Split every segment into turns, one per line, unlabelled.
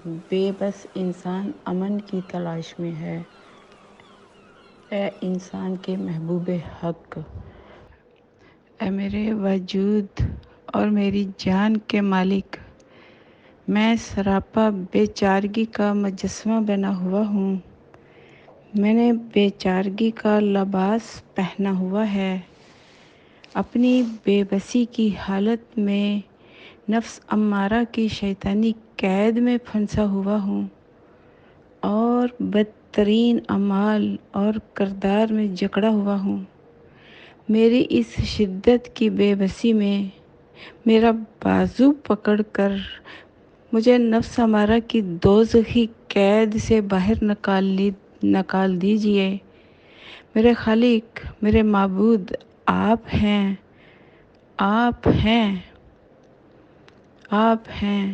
بے بس انسان امن کی تلاش میں ہے۔ اے انسان کے محبوب حق، اے میرے وجود اور میری جان کے مالک، میں سراپا بے چارگی کا مجسمہ بنا ہوا ہوں۔ میں نے بے چارگی کا لباس پہنا ہوا ہے۔ اپنی بے بسی کی حالت میں نفس امارہ کی شیطانی قید میں پھنسا ہوا ہوں اور بدترین اعمال اور کردار میں جکڑا ہوا ہوں۔ میری اس شدت کی بے بسی میں میرا بازو پکڑ کر مجھے نفس امارہ کی دوزخی قید سے باہر نکال دیجیے۔ میرے خالق، میرے معبود، آپ ہیں، آپ ہیں، آپ ہیں۔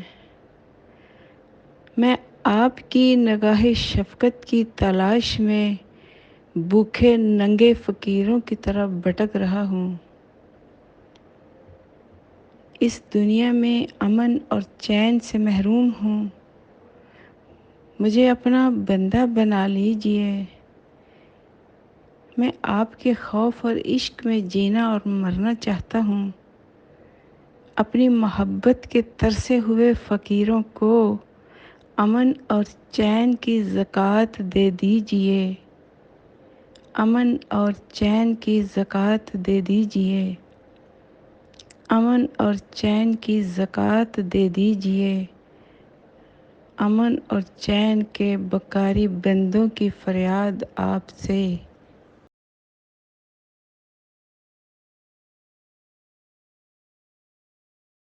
میں آپ کی نگاہ شفقت کی تلاش میں بھوکے ننگے فقیروں کی طرح بھٹک رہا ہوں۔ اس دنیا میں امن اور چین سے محروم ہوں۔ مجھے اپنا بندہ بنا لیجیے۔ میں آپ کے خوف اور عشق میں جینا اور مرنا چاہتا ہوں۔ اپنی محبت کے ترسے ہوئے فقیروں کو امن اور چین کی زکوٰۃ دے دیجیے۔ امن اور چین کی زکوٰۃ دے دیجیے۔ امن اور چین کی زکوٰۃ دے دیجیے۔ امن اور چین کے بکاری بندوں کی فریاد آپ سے